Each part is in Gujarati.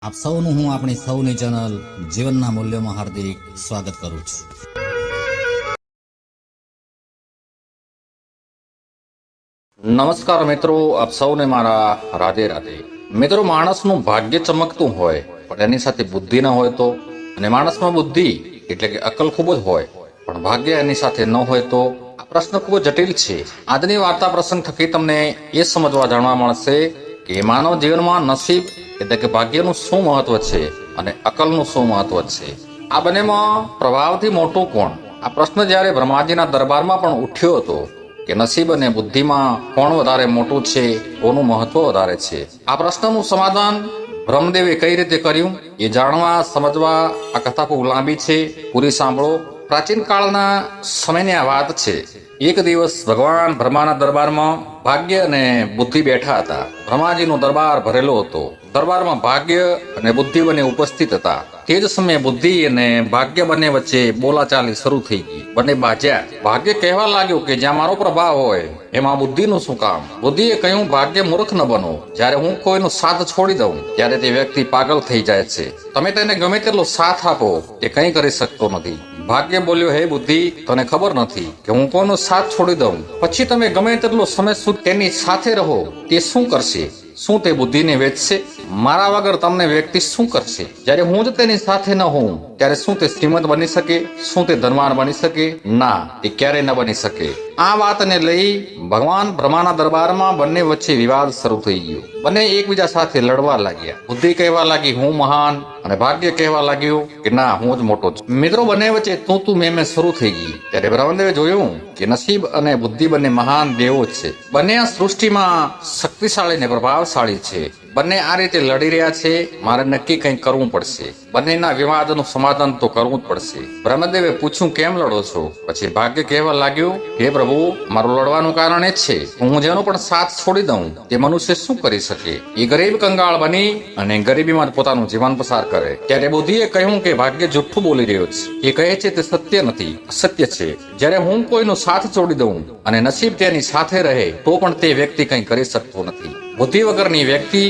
આપ સૌનું હું આપણી સૌની ચેનલ જીવનના મૂલ્યોમાં હાર્દિક સ્વાગત કરું છું। નમસ્કાર મિત્રો, આપ સૌને મારા રાધે રાધે। મિત્રો, માણસનું ભાગ્ય ચમકતું હોય પણ એની સાથે બુદ્ધિ ન હોય તો, અને માણસમાં બુદ્ધિ એટલે કે અકલ ખૂબ જ હોય પણ ભાગ્ય એની સાથે ન હોય તો આ પ્રશ્ન ખૂબ જ જટિલ છે। આજની વાર્તા પ્રસંગ થકી તમને એ સમજવા જાણવા મળશે કે માનવ જીવનમાં નસીબ એટલે કે ભાગ્યનું શું મહત્વ છે અને અકલનું શું મહત્વ છે। આ બંનેમાં પ્રભાવથી મોટું કોણ? આ પ્રશ્ન જ્યારે બ્રહ્માજીના દરબારમાં પણ ઉઠ્યો હતો કે નસીબ અને બુદ્ધિમાં કોણ વધારે મોટું છે, કોનું મહત્વ વધારે છે, આ પ્રશ્નનું સમાધાન બ્રહ્મદેવે કઈ રીતે કર્યું એ જાણવા સમજવા આ કથા ખૂબ લાંબી છે, પૂરી સાંભળો। પ્રાચીન કાળના સમયની આ વાત છે। એક દિવસ ભગવાન બ્રહ્માના દરબારમાં ભાગ્ય અને બુદ્ધિ બેઠા હતા। બ્રહ્માજીનો દરબાર ભરેલો હતો। દરબારમાં ભાગ્ય અને બુદ્ધિ બંને ઉપસ્થિત હતા। તે જ સમયે બુદ્ધિ અને ભાગ્ય બંને વચ્ચે બોલાચાલી શરૂ થઈ ગઈ। બંને બાજ્યા। ભાગ્ય કહેવા લાગ્યું કે જ્યાં મારો પ્રભાવ હોય એમાં બુદ્ધિનું શું કામ? બુદ્ધિએ કહ્યું, ભાગ્ય મૂર્ખ ન બનો। જ્યારે હું કોઈનો સાથ છોડી દઉં ત્યારે તે વ્યક્તિ પાગલ થઈ જાય છે। તમે તેને ગમે તેટલો સાથ આપો તે કંઈ કરી શકતો નથી। ભાગ્ય બોલ્યો, હે બુદ્ધિ, તને ખબર નથી કે હું કોઈનો સાથ છોડી દઉં પછી તમે ગમે તેટલો સમય સુધી તેની સાથે રહો તે શું કરશે? શું તે બુદ્ધિને વેચશે? મારા વગર તમને વ્યક્તિ શું કરશે? જ્યારે હું જ તેની સાથે ન હોઉં ત્યારે શું તે શ્રીમંત બની શકે? શું તે ધનવાન બની શકે? ના, તે ક્યારેય ન બની શકે। આ વાતને લઈ ભગવાન બ્રહ્માના દરબારમાં બંને વચ્ચે વિવાદ શરૂ થઈ ગયો। બંને એકબીજા સાથે લડવા લાગ્યા। બુદ્ધિ કહેવા લાગી હું મહાન અને ભાગ્ય કહેવા લાગ્યું કે ના, હું જ મોટો છું। મિત્રો, બંને વચ્ચે તું મેં શરૂ થઈ ગઈ। ત્યારે બ્રહ્મદેવે જોયું કે નસીબ અને બુદ્ધિ બંને મહાન દેવો છે। બંને આ સૃષ્ટિમાં શક્તિશાળી ને પ્રભાવશાળી છે। બંને આ રીતે લડી રહ્યા છે। મારે નક્કી કંઈક કરવું પડશે। બંનેના વિવાદનું સમાધાન તો કરવું જ પડશે। બ્રહ્મદેવે પૂછ્યું, કેમ લડો છો? પછી ભાગ્ય કહેવા લાગ્યું, હે પ્રભુ, મારું લડવાનું કારણ એ છે હું જેનો પણ સાથ છોડી દઉં તે મનુષ્ય શું કરી શકે? એ ગરીબ કંગાળ બની અને ગરીબીમાં પોતાનું જીવન પસાર કરે। ત્યારે બુદ્ધિએ કહ્યું કે ભાગ્ય જુઠ્ઠું બોલી રહ્યો છે, એ કહે છે તે સત્ય નથી, અસત્ય છે। જ્યારે હું કોઈનો સાથ છોડી દઉં અને નસીબ તેની સાથે રહે તો પણ તે વ્યક્તિ કંઈ કરી શકતો નથી। બુદ્ધિ વગરની વ્યક્તિ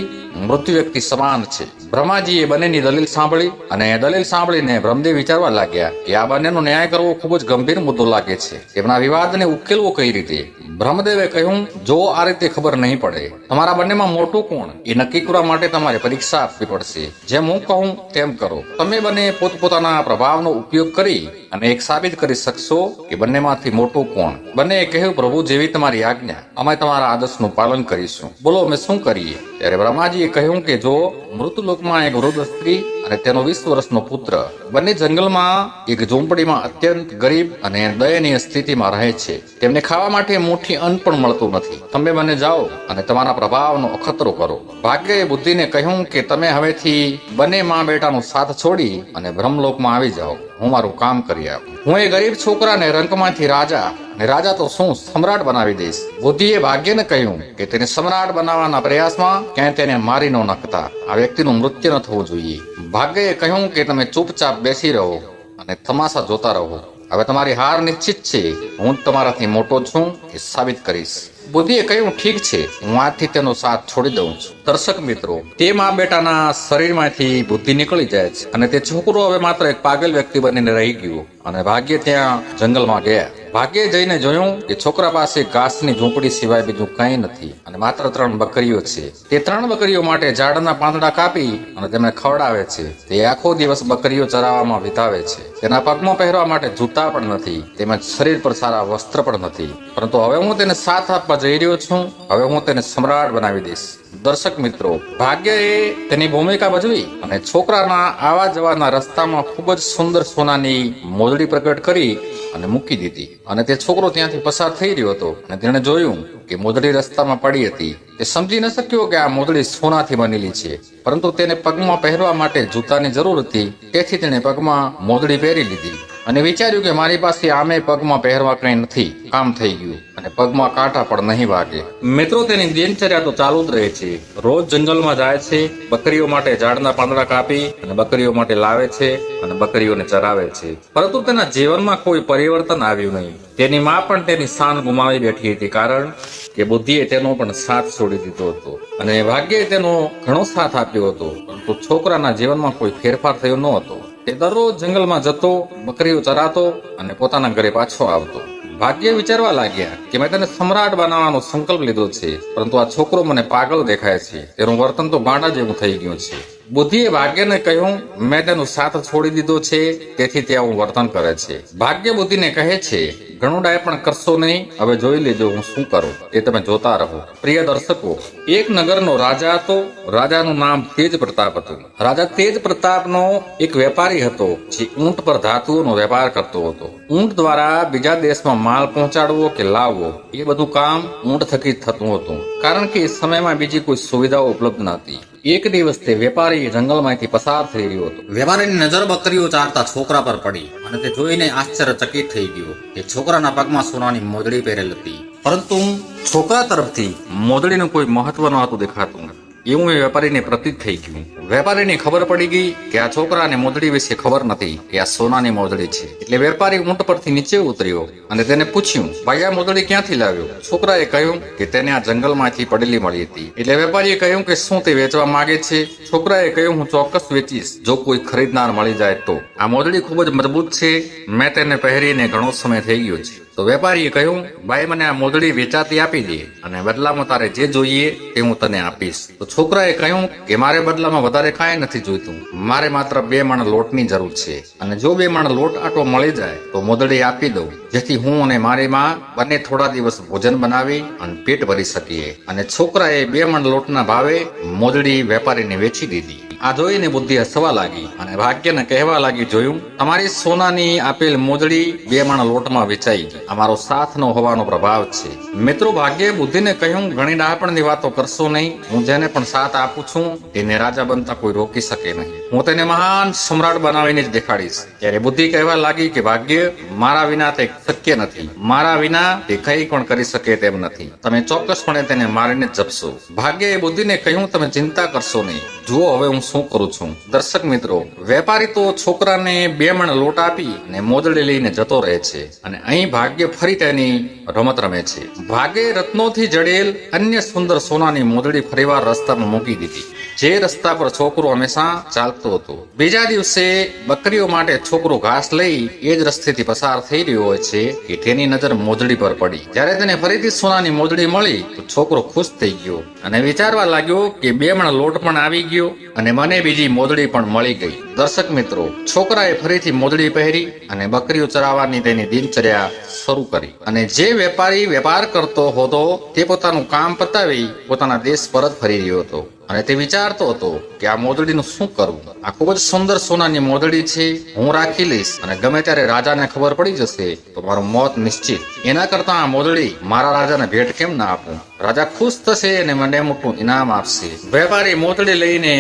મૃત્યુ વ્યક્તિ સમાન છે। બ્રહ્માજીએ બંનેની દલીલ સાંભળી અને દલીલ સાંભળીને બ્રહ્મદેવ વિચારવા લાગ્યા કે આ બંનેનો ન્યાય કરવો ખૂબ જ ગંભીર મુદ્દો લાગે છે। તેમના વિવાદને ઉકેલવો કઈ રીતે? બ્રહ્મદેવે કહ્યું, જો આ રીતે ખબર નહીં પડે તમારા બંનેમાં મોટું કોણ એ નક્કી કરવા માટે તમારે પરીક્ષા આપવી પડશે। જેમ હું કહું તેમ કરો। તમે બંને પોતપોતાના પ્રભાવનો ઉપયોગ કરી અને એક સાબિત કરી શકશો કે બંનેમાંથી મોટું કોણ। બંનેએ કહ્યું, પ્રભુ, જેવી તમારી આજ્ઞા, અમે તમારા આદેશનું પાલન કરીશું। બોલો, અમે શું કરીએ? ત્યારે બ્રહ્માજીએ કહ્યું કે જો મૃતલોકમાં એક વૃદ્ધ સ્ત્રી અને તેનો 20 વર્ષનો પુત્ર બંને જંગલમાં એક ઝૂંપડીમાં અત્યંત ગરીબ અને દયનીય સ્થિતિમાં રહે છે। તેમને ખાવા માટે મુઠ્ઠી અન્ન પણ મળતું નથી। તમે બંને જાઓ અને તમારા પ્રભાવનો અખતરો કરો। ભાગ્યએ બુદ્ધિને કહ્યું કે તમે હવેથી બંને મા બેટાનો સાથ છોડી અને બ્રહ્મલોકમાં આવી જાઓ। હું મારું કામ કરી આપું। હું એ ગરીબ છોકરાને રંકમાંથી રાજા, અને રાજા તો શું, સમ્રાટ બનાવી દઈશ। બુદ્ધિએ ભાગ્યને કહ્યું કે તેને સમ્રાટ બનાવવાના પ્રયાસમાં ક્યાંય તેને મારી ન નાખતા। આ વ્યક્તિનું મૃત્યુ ન થવું જોઈએ। ભાગ્યએ કહ્યું કે તમે ચૂપચાપ બેસી રહો અને તમાશા જોતા રહો। હવે તમારી હાર નિશ્ચિત છે। હું જ તમારાથી મોટો છું એ સાબિત કરીશ। બુદ્ધિએ કહ્યું, ઠીક છે, હું આજથી તેનો સાથ છોડી દઉં છું। દર્શક મિત્રો, તે મા બેટાના શરીરમાંથી બુદ્ધિ નીકળી જાય છે અને તે છોકરો હવે માત્ર એક પાગલ વ્યક્તિ બનીને રહી ગયો અને ભાગ્ય ત્યાં જંગલમાં ગયા। ભાગ્યે જઈને જોયું કે છોકરા પાસે ઘાસની ઝૂંપડી સિવાય બીજું કંઈ નથી અને માત્ર 3 બકરીઓ છે। તે 3 બકરીઓ માટે ઝાડના પાંદડા કાપી અને તેમને ખવડાવે છે। તે આખો દિવસ બકરીઓ ચરાવવામાં વિતાવે છે। તેના પગમાં પહેરવા માટે જૂતા પણ નથી, તેમજ શરીર પર સારા વસ્ત્ર પણ નથી, પરંતુ હવે હું તેને સાથ આપવા જઈ રહ્યો છું। હવે હું તેને સમ્રાટ બનાવી દઈશ। દર્શક મિત્રો, ભાગ્યએ તેની ભૂમિકા ભજવી અને છોકરાના આવા જવાના રસ્તામાં ખૂબ જ સુંદર સોનાની મોજડી પ્રગટ કરી અને મૂકી દીધી અને તે છોકરો ત્યાંથી પસાર થઈ રહ્યો હતો અને તેણે જોયું કે મોજડી રસ્તામાં પડી હતી। તે સમજી ન શક્યો કે આ મોજડી સોનાથી બનેલી છે, પરંતુ તેને પગમાં પહેરવા માટે જૂતાની જરૂર હતી, તેથી તેણે પગમાં મોજડી પહેરી લીધી અને વિચાર્યું કે મારી પાસે આમે પગમાં પહેરવા કંઈ નથી, કામ થઈ ગયું અને પગમાં કાંટા પણ નહીં વાગે. મિત્રો, તેની દિનચર્યા તો ચાલુ જ રહે છે. રોજ જંગલમાં જાય છે, બકરીઓ માટે ઝાડના પાંદડા કાપી અને બકરીઓ માટે લાવે છે અને બકરીઓને ચરાવે છે. પરંતુ તેના જીવનમાં કોઈ પરિવર્તન આવ્યું નહીં. તેની માં પણ તેની શાન ગુમાવી બેઠી હતી, કારણ કે બુદ્ધિએ તેનો પણ સાથ છોડી દીધો હતો અને ભાગ્યે તેનો ઘણો સાથ આપ્યો હતો. પરંતુ છોકરાના જીવનમાં કોઈ ફેરફાર થયો ન હતો. તે દરરોજ જંગલમાં જતો, બકરીઓ ચરાતો અને પોતાના ઘરે પાછો આવતો. ભાગ્ય વિચારવા લાગ્યા કે મેં તેને સમ્રાટ બનાવવાનો સંકલ્પ લીધો છે, પરંતુ આ છોકરો મને પાગલ દેખાય છે. તેનું વર્તન તો ગાંડા જેવું થઈ ગયું છે. બુદ્ધિએ ભાગ્યને કહ્યું, મેં તેનો સાથ છોડી દીધો છે, તેથી તે આવું વર્તન કરે છે. ભાગ્ય બુદ્ધિને કહે છે, ઘણું ડાય પણ કરશો નહીં, હવે જોઈ લેજો હું શું કરું, એ તમે જોતા રહો. પ્રિય દર્શકો, એક નગરનો રાજા હતો. રાજાનું નામ તેજ પ્રતાપ હતું. રાજા તેજ પ્રતાપનો એક વેપારી હતો, જે ઊંટ પર ધાતુઓનો વેપાર કરતો હતો. ઊંટ દ્વારા બીજા દેશમાં માલ પહોંચાડવો કે લાવવો, એ બધું કામ ઊંટ થકી જ થતું હતું, કારણ કે એ સમયમાં બીજી કોઈ સુવિધાઓ ઉપલબ્ધ નહોતી. એક દિવસ તે વેપારી જંગલમાંથી પસાર થઈ રહ્યો હતો. વેપારીની નજર બકરીઓ ચારતા છોકરા પર પડી અને તે જોઈને આશ્ચર્યચકિત થઈ ગયો કે છોકરાના પગમાં સોનાની મોજડી પહેરેલ હતી, પરંતુ છોકરા તરફથી મોજડીનું કોઈ મહત્વ નહોતું દેખાતું. એવું એ વેપારીને પ્રતીત થઈ ગયું. વેપારીને ખબર પડી ગઈ કે આ છોકરાને મોજડી વિશે ખબર નથી કે આ સોનાની મોજડી છે. એટલે વેપારી ઊંટ પરથી નીચે ઉતર્યો અને તેને પૂછ્યું, ભાઈ આ મોજડી ક્યાંથી લાવ્યો? છોકરાએ કહ્યું કે તેને આ જંગલમાંથી પડેલી મળી હતી. એટલે વેપારીએ કહ્યું કે શું તે વેચવા માંગે છે? છોકરાએ કહ્યું, હું ચોક્કસ વેચીશ, જો કોઈ ખરીદનાર મળી જાય તો. આ મોજડી ખૂબ જ મજબૂત છે, મેં તેને પહેરીને ઘણો સમય થઈ ગયો છે. તો વેપારીએ કહ્યું, ભાઈ મને આ મોજડી વેચાતી આપી દે અને બદલામાં તારે જે જોઈએ તે હું તને આપીશ. તો છોકરાએ કહ્યું કે મારે બદલામાં વધારે કાંઈ નથી જોઈતું, મારે માત્ર 2 મણ લોટની જરૂર છે, અને જો 2 મણ લોટ આટો મળી જાય તો મોજડી આપી દઉં, જેથી હું અને મારી માં બંને થોડા દિવસ ભોજન બનાવી અને પેટ ભરી શકીએ. અને છોકરાએ 2 મણ લોટના ભાવે મોજડી વેપારીને વેચી દીધી. આ જોઈને બુદ્ધિ હસવા લાગી અને ભાગ્યને કહેવા લાગી, જોયું, તમારી સોનાની આપેલ મોજડી 2 મણ લોટમાં વેચાઈ ગઈ. અમારો સાથ ન હોવાનો પ્રભાવ છે. મિત્રો, ભાગ્યે બુદ્ધિને કહ્યું, ઘણી ડાપણની વાતો કરશો નહીં. હું જેને પણ સાથ આપું છું તેને રાજા બનતા કોઈ રોકી શકે નહીં. હું તેને મહાન સમ્રાટ બનાવીને જ દેખાડીશ. ત્યારે બુદ્ધિ કહેવા લાગી કે ભાગ્ય, મારા વિના તે શક્ય નથી. મારા વિના તે કંઈ પણ કરી શકે તેમ નથી. તમે ચોક્કસપણે તેને મારીને જ જપશો. ભાગ્યએ બુદ્ધિને કહ્યું, તમે ચિંતા કરશો નહીં. જુઓ હવે હું શું કરું છું. દર્શક મિત્રો, વેપારી તો છોકરાને 2 મણ લોટ આપી અને મોજડી લઈને જતો રહે છે અને અહીં ભાગ્ય ફરી તેની રમત રમે છે. ભાગ્યે રત્નોથી જડેલ અન્ય સુંદર સોનાની મોજડી ફરીવાર રસ્તામાં મૂકી દીધી, જે રસ્તા પર છોકરો હંમેશા ચાલતો હતો. બીજા દિવસે બકરીઓ માટે છોકરો ઘાસ લઈ એ જ રસ્તેથી પસાર થઈ રહ્યો હોય છે કે તેની નજર મોજડી પર પડી. જ્યારે તેને ફરીથી સોનાની મોજડી મળી તો છોકરો ખુશ થઈ ગયો અને વિચારવા લાગ્યો કે 2 મણ લોટ પણ આવી ગયો અને મને બીજી મોજડી પણ મળી ગઈ. દર્શક મિત્રો, છોકરાએ ફરીથી મોજડી પહેરી અને બકરીઓ ચરાવવાની તેની દિનચર્યા શરૂ કરી. અને જે વેપારી વેપાર કરતો હતો તે પોતાનું કામ પતાવી પોતાના દેશ પરત ફરી રહ્યો હતો અને તે વિચારતો હતો કે આ મોજડીનું શું કરવું. આ ખૂબ જ સુંદર સોનાની મોજડી છે, હું રાખી લઈશ અને ગમે ત્યારે રાજાને ખબર પડી જશે તો મારું મોત નિશ્ચિત. એના કરતા આ મોજડી મારા રાજાને ભેટ કેમ ના આપું? રાજા ખુશ થશે અને મને મોટું ઇનામ આપશે. વેપારી મોજડી લઈને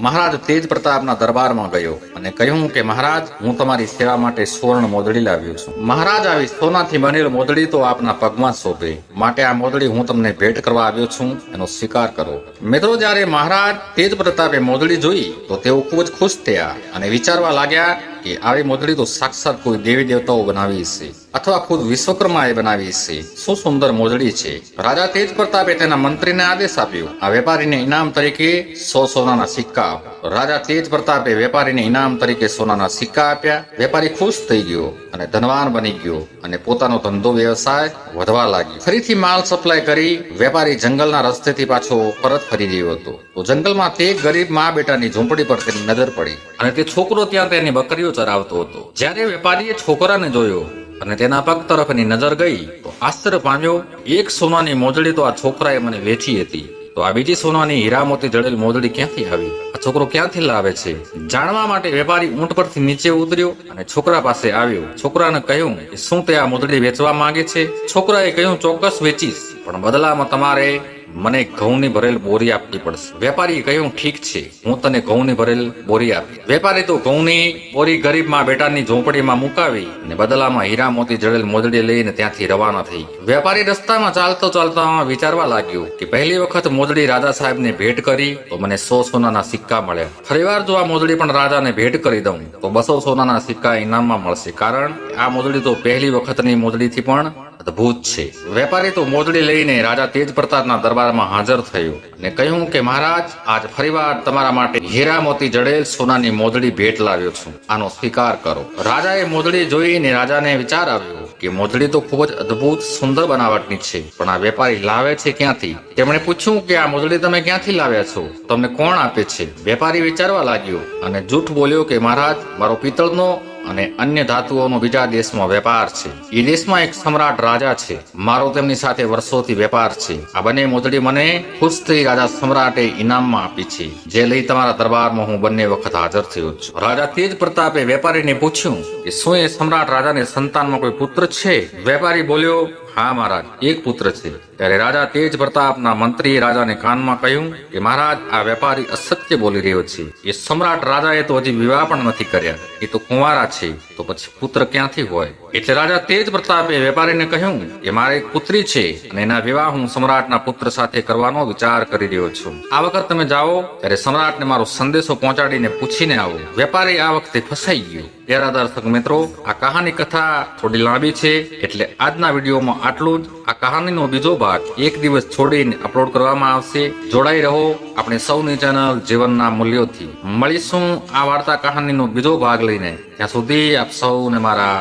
મહારાજ તેજ પ્રતાપના દરબારમાં ગયો અને કહ્યું કે મહારાજ, હું તમારી સેવા માટે સુવર્ણ મોજડી લાવ્યો છું. મહારાજ, આવી સોનાથી બનેલ મોજડી તો આપના પગમાં શોભે, માટે આ મોજડી હું તમને ભેટ કરવા આવ્યો છું, એનો સ્વીકાર કરો. મિત્રો, જ્યારે મહારાજ તેજ પ્રતાપે મોજડી જોઈ તો તેઓ ખૂબ જ ખુશ થયા અને વિચારવા લાગ્યા કે આવી મોજડી તો સાક્ષાત કોઈ દેવી દેવતાઓ બનાવી છે અથવા ખુદ વિશ્વકર્માએ બનાવી છે. શું સુંદર મોજડી છે. રાજા તેજ પ્રતાપે તેના મંત્રીને આદેશ આપ્યો, આ વેપારીને ઇનામ તરીકે 100 સોનાના સિક્કા આપો. રાજા તેજ પ્રતાપે વેપારીને ઇનામ તરીકે સોનાના સિક્કા આપ્યા. વેપારી ખુશ થઈ ગયો અને ધનવાન બની ગયો અને પોતાનો ધંધો વ્યવસાય વધવા લાગ્યો. ફરીથી માલ સપ્લાય કરી વેપારી જંગલના રસ્તેથી પાછો પરત ફરી રહ્યો હતો. તો જંગલમાં તે ગરીબ મા બેટાની ઝૂંપડી પર તેની નજર પડી અને તે છોકરો ત્યાં તેની બકરીઓ ચરાવતો હતો. જ્યારે વેપારીએ છોકરાને જોયો અને તેના પગ તરફ એની નજર ગઈ તો આશ્ચર્ય પામ્યો. એક સોનાની મોજડી તો આ છોકરાએ મને વેચી હતી, તો આ બીજી સોનાની હીરા મોતી જડેલ મોજડી ક્યાંથી આવી? આ છોકરો ક્યાંથી લાવે છે? જાણવા માટે વેપારી ઊંટ પરથી નીચે ઉતર્યો અને છોકરા પાસે આવ્યો. છોકરાને કહ્યું કે શું તે આ મોજડી વેચવા માંગે છે? છોકરાએ કહ્યું, ચોક્કસ વેચીશ, પણ બદલામાં તમારે મને ઘઉંની ભરેલ બોરી આપવી પડશે. વેપારીએ કહ્યું, ઠીક છે, હું તને ઘઉંની ભરેલ બોરી આપી. વેપારી તો ઘઉંની બોરી ગરીબ માં બેટાની ઝૂંપડીમાં મુકાવી અને બદલામાં હીરા મોતી જડેલ મોજડી લઈને ત્યાંથી રવાના થઈ. વેપારી રસ્તામાં ચાલતો ચાલતા વિચારવા લાગ્યો કે પહેલી વખત મોજડી રાજા સાહેબને ભેટ કરી તો મને 100 સોનાના સિક્કા મળ્યા. ફરીવાર જો આ મોજડી પણ રાજાને ભેટ કરી દઉં તો 200 સોનાના સિક્કા ઇનામમાં મળશે, કારણ આ મોજડી તો પહેલી વખતની મોજડીથી પણ અદ્ભુત છે. વેપારી તો મોજડી લઈને રાજા તેજ પ્રતાપના દરબારમાં હાજર થયો અને કહ્યું કે મહારાજ, આજ ફરીવાર તમારા માટે હીરા મોતી જડેલ સોનાની મોજડી ભેટ લાવ્યો છું, આનો સ્વીકાર કરો. રાજાએ મોજડી જોઈને રાજાને વિચાર આવ્યો કે મોજડી તો ખૂબ જ અદ્ભુત સુંદર બનાવટની છે, પણ આ વેપારી લાવે છે ક્યાંથી? તેમણે પૂછ્યું કે આ મોજડી તમે ક્યાંથી લાવ્યા છો, તમને કોણ આપે છે? વેપારી વિચારવા લાગ્યો અને જૂઠ બોલ્યો કે મહારાજ, મારો પિત્તળનો અને અન્ય ધાતુઓનો બીજા દેશમાં વેપાર છે. એ દેશમાં એક સમ્રાટ રાજા છે, મારો તેમની સાથે વર્ષોથી વેપાર છે. આ બંને મોજડી મને ખુશ થઈ રાજા સમ્રાટે ઇનામમાં આપી છે, જે લઈ તમારા દરબારમાં હું બંને વખત હાજર થયો છું. રાજા તેજ પ્રતાપે વેપારીને પૂછ્યું કે શું એ સમ્રાટ રાજાને સંતાનમાં કોઈ પુત્ર છે? વેપારી બોલ્યો, હા મહારાજ, એક પુત્ર છે. ત્યારે રાજા તેજ પ્રતાપના મંત્રીએ રાજાને કાનમાં કહ્યું કે મહારાજ, આ વેપારી અસત્ય બોલી રહ્યો છે. એ સમ્રાટ રાજાએ તો હજી વિવાહ પણ નથી કર્યા, એ તો કુંવારા છે, તો પછી પુત્ર ક્યાંથી હોય? એટલે રાજા તેજ પ્રતાપે વેપારીને કહ્યું કે મારે એક પુત્રી છે અને એના વિવાહ હું સમ્રાટના પુત્ર સાથે કરવાનો વિચાર કરી રહ્યો છું. આ વખત તમે જાઓ ત્યારે સમ્રાટને મારો સંદેશો પહોંચાડીને પૂછીને આવો. વેપારી આ વખતે ફસાઈ ગયો. પ્યારા દર્શક મિત્રો, આ કહાની કથા થોડી લાંબી છે, એટલે આજના વિડીયોમાં આટલું જ. આ કહાનીનો બીજો ભાગ એક દિવસ છોડીને અપલોડ કરવામાં આવશે. જોડાઈ રહો આપણે સૌની ચેનલ જીવનના મૂલ્યોથી. મળીશું આ વાર્તા કહાનીનો બીજો ભાગ લઈને. ત્યાં સુધી આપ સૌને મારા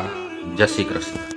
જય શ્રી કૃષ્ણ.